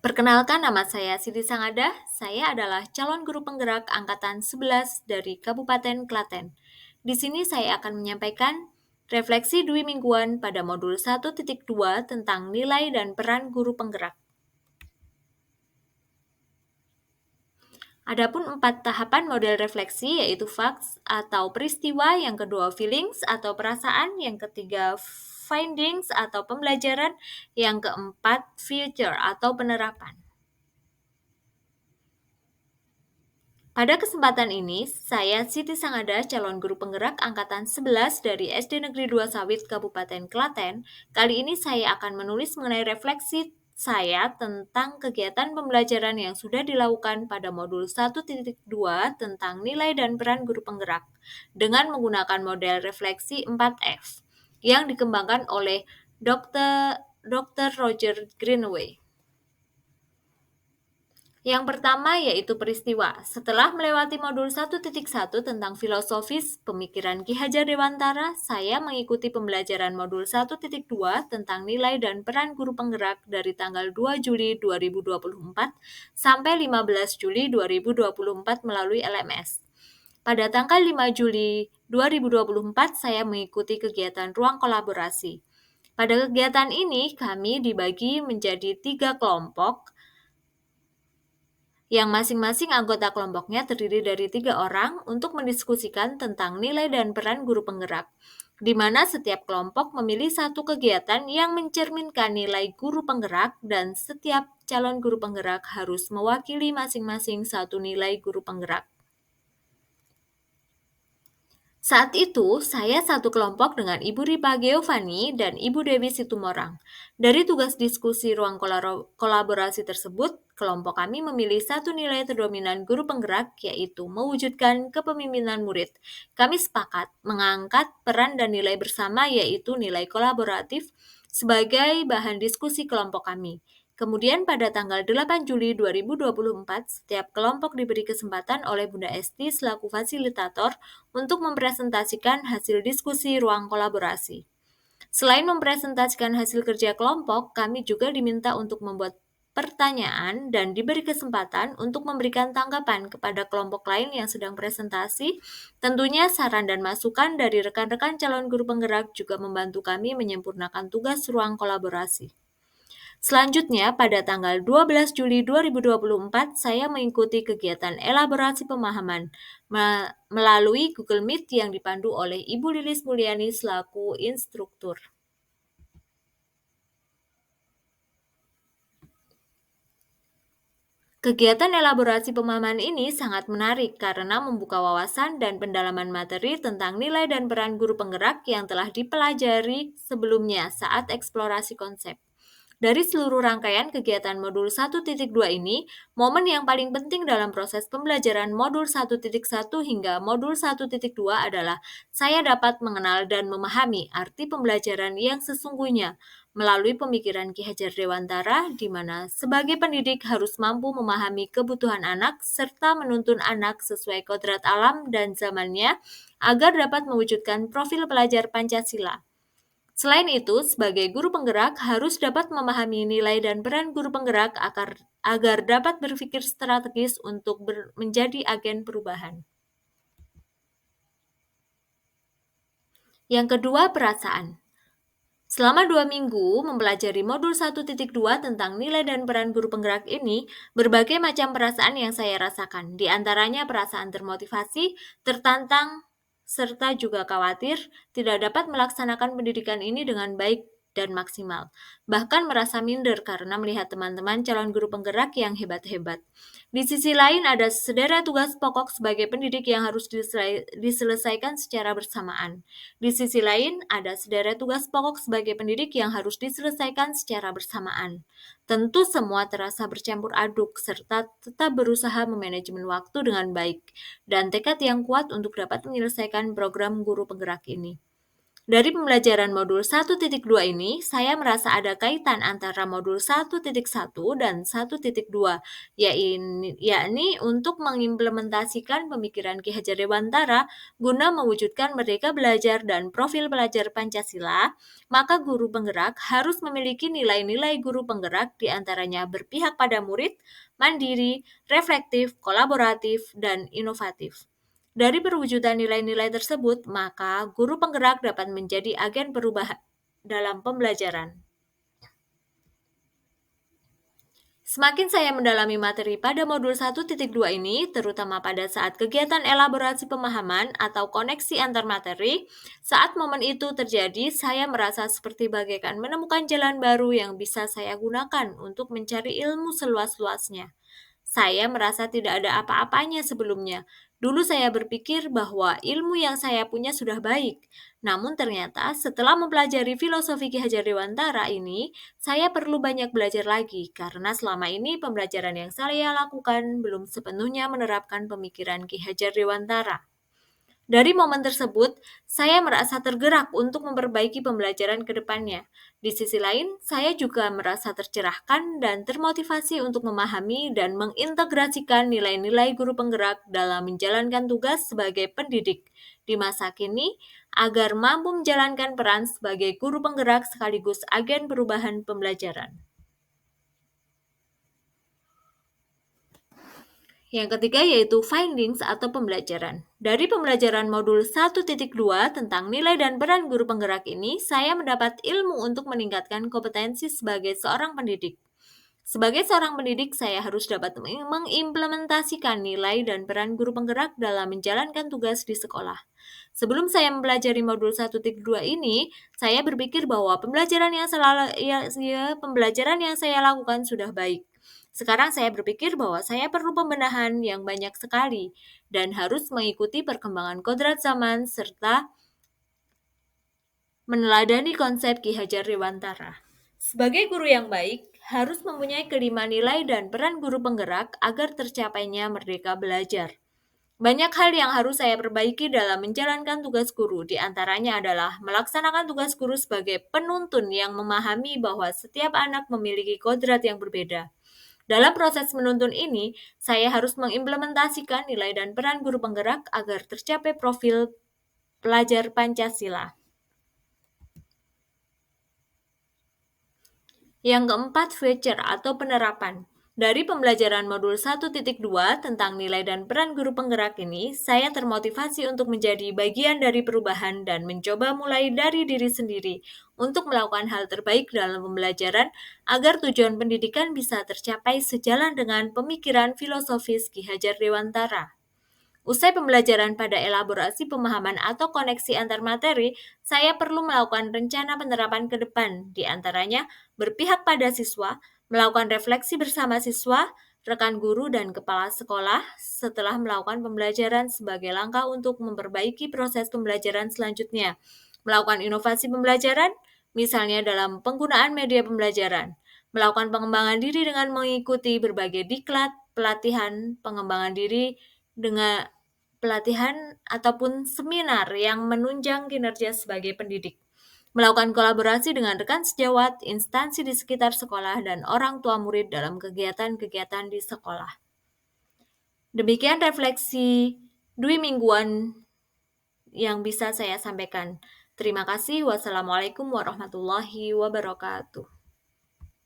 Perkenalkan, nama saya Siti Sangada. Saya adalah calon guru penggerak angkatan 11 dari Kabupaten Klaten. Di sini saya akan menyampaikan refleksi dwi mingguan pada modul 1.2 tentang nilai dan peran guru penggerak. Adapun 4 tahapan model refleksi yaitu facts atau peristiwa, yang kedua feelings atau perasaan, yang ketiga findings atau pembelajaran, yang keempat future atau penerapan. Pada kesempatan ini, saya Siti Sangada, calon guru penggerak angkatan 11 dari SD Negeri 2 Sawit, Kabupaten Klaten. Kali ini saya akan menulis mengenai refleksi saya tentang kegiatan pembelajaran yang sudah dilakukan pada modul 1.2 tentang nilai dan peran guru penggerak dengan menggunakan model refleksi 4F yang dikembangkan oleh Dr. Roger Greenaway. Yang pertama yaitu peristiwa. Setelah melewati modul 1.1 tentang filosofis pemikiran Ki Hajar Dewantara, saya mengikuti pembelajaran modul 1.2 tentang nilai dan peran guru penggerak dari tanggal 2 Juli 2024 sampai 15 Juli 2024 melalui LMS. Pada tanggal 5 Juli 2024, saya mengikuti kegiatan ruang kolaborasi. Pada kegiatan ini, kami dibagi menjadi 3 kelompok, yang masing-masing anggota kelompoknya terdiri dari 3 orang untuk mendiskusikan tentang nilai dan peran guru penggerak, di mana setiap kelompok memilih satu kegiatan yang mencerminkan nilai guru penggerak dan setiap calon guru penggerak harus mewakili masing-masing satu nilai guru penggerak. Saat itu, saya satu kelompok dengan Ibu Ripa Geovani dan Ibu Dewi Situmorang. Dari tugas diskusi ruang kolaborasi tersebut, kelompok kami memilih satu nilai terdominan guru penggerak, yaitu mewujudkan kepemimpinan murid. Kami sepakat mengangkat peran dan nilai bersama, yaitu nilai kolaboratif, sebagai bahan diskusi kelompok kami. Kemudian pada tanggal 8 Juli 2024, setiap kelompok diberi kesempatan oleh Bunda Esti selaku fasilitator untuk mempresentasikan hasil diskusi ruang kolaborasi. Selain mempresentasikan hasil kerja kelompok, kami juga diminta untuk membuat pertanyaan dan diberi kesempatan untuk memberikan tanggapan kepada kelompok lain yang sedang presentasi. Tentunya saran dan masukan dari rekan-rekan calon guru penggerak juga membantu kami menyempurnakan tugas ruang kolaborasi. Selanjutnya, pada tanggal 12 Juli 2024, saya mengikuti kegiatan elaborasi pemahaman melalui Google Meet yang dipandu oleh Ibu Lilis Mulyani selaku instruktur. Kegiatan elaborasi pemahaman ini sangat menarik karena membuka wawasan dan pendalaman materi tentang nilai dan peran guru penggerak yang telah dipelajari sebelumnya saat eksplorasi konsep. Dari seluruh rangkaian kegiatan modul 1.2 ini, momen yang paling penting dalam proses pembelajaran modul 1.1 hingga modul 1.2 adalah saya dapat mengenal dan memahami arti pembelajaran yang sesungguhnya melalui pemikiran Ki Hajar Dewantara, di mana sebagai pendidik harus mampu memahami kebutuhan anak serta menuntun anak sesuai kodrat alam dan zamannya agar dapat mewujudkan profil pelajar Pancasila. Selain itu, sebagai guru penggerak harus dapat memahami nilai dan peran guru penggerak agar dapat berpikir strategis untuk menjadi agen perubahan. Yang kedua, perasaan. Selama 2 minggu mempelajari modul 1.2 tentang nilai dan peran guru penggerak ini, berbagai macam perasaan yang saya rasakan. Di antaranya perasaan termotivasi, tertantang, serta juga khawatir tidak dapat melaksanakan pendidikan ini dengan baik dan maksimal. Bahkan merasa minder karena melihat teman-teman calon guru penggerak yang hebat-hebat. Di sisi lain ada sederet tugas pokok sebagai pendidik yang harus diselesaikan secara bersamaan. Di sisi lain ada sederet tugas pokok sebagai pendidik yang harus diselesaikan secara bersamaan. Tentu semua terasa bercampur aduk serta tetap berusaha memanajemen waktu dengan baik dan tekad yang kuat untuk dapat menyelesaikan program guru penggerak ini. Dari pembelajaran modul 1.2 ini, saya merasa ada kaitan antara modul 1.1 dan 1.2, yakni untuk mengimplementasikan pemikiran Ki Hajar Dewantara guna mewujudkan merdeka belajar dan profil pelajar Pancasila, maka guru penggerak harus memiliki nilai-nilai guru penggerak diantaranya berpihak pada murid, mandiri, reflektif, kolaboratif, dan inovatif. Dari perwujudan nilai-nilai tersebut, maka guru penggerak dapat menjadi agen perubahan dalam pembelajaran. Semakin saya mendalami materi pada modul 1.2 ini, terutama pada saat kegiatan elaborasi pemahaman atau koneksi antar materi, saat momen itu terjadi, saya merasa seperti bagaikan menemukan jalan baru yang bisa saya gunakan untuk mencari ilmu seluas-luasnya. Saya merasa tidak ada apa-apanya sebelumnya. Dulu saya berpikir bahwa ilmu yang saya punya sudah baik. Namun ternyata setelah mempelajari filosofi Ki Hajar Dewantara ini, saya perlu banyak belajar lagi karena selama ini pembelajaran yang saya lakukan belum sepenuhnya menerapkan pemikiran Ki Hajar Dewantara. Dari momen tersebut, saya merasa tergerak untuk memperbaiki pembelajaran ke depannya. Di sisi lain, saya juga merasa tercerahkan dan termotivasi untuk memahami dan mengintegrasikan nilai-nilai guru penggerak dalam menjalankan tugas sebagai pendidik di masa kini agar mampu menjalankan peran sebagai guru penggerak sekaligus agen perubahan pembelajaran. Yang ketiga yaitu findings atau pembelajaran. Dari pembelajaran modul 1.2 tentang nilai dan peran guru penggerak ini, saya mendapat ilmu untuk meningkatkan kompetensi sebagai seorang pendidik. Sebagai seorang pendidik, saya harus dapat mengimplementasikan nilai dan peran guru penggerak dalam menjalankan tugas di sekolah. Sebelum saya mempelajari modul 1.2 ini, saya berpikir bahwa pembelajaran yang saya lakukan sudah baik. Sekarang saya berpikir bahwa saya perlu pembenahan yang banyak sekali dan harus mengikuti perkembangan kodrat zaman serta meneladani konsep Ki Hajar Dewantara. Sebagai guru yang baik, harus mempunyai kelima nilai dan peran guru penggerak agar tercapainya merdeka belajar. Banyak hal yang harus saya perbaiki dalam menjalankan tugas guru, di antaranya adalah melaksanakan tugas guru sebagai penuntun yang memahami bahwa setiap anak memiliki kodrat yang berbeda. Dalam proses menuntun ini, saya harus mengimplementasikan nilai dan peran guru penggerak agar tercapai profil pelajar Pancasila. Yang keempat, feature atau penerapan. Dari pembelajaran modul 1.2 tentang nilai dan peran guru penggerak ini, saya termotivasi untuk menjadi bagian dari perubahan dan mencoba mulai dari diri sendiri untuk melakukan hal terbaik dalam pembelajaran agar tujuan pendidikan bisa tercapai sejalan dengan pemikiran filosofis Ki Hajar Dewantara. Usai pembelajaran pada elaborasi pemahaman atau koneksi antar materi, saya perlu melakukan rencana penerapan ke depan, di antaranya berpihak pada siswa, melakukan refleksi bersama siswa, rekan guru, dan kepala sekolah setelah melakukan pembelajaran sebagai langkah untuk memperbaiki proses pembelajaran selanjutnya, melakukan inovasi pembelajaran, misalnya dalam penggunaan media pembelajaran, melakukan pengembangan diri dengan mengikuti berbagai diklat, pelatihan, pengembangan diri dengan pelatihan ataupun seminar yang menunjang kinerja sebagai pendidik, melakukan kolaborasi dengan rekan sejawat, instansi di sekitar sekolah, dan orang tua murid dalam kegiatan-kegiatan di sekolah. Demikian refleksi Dwi mingguan yang bisa saya sampaikan. Terima kasih. Wassalamualaikum warahmatullahi wabarakatuh.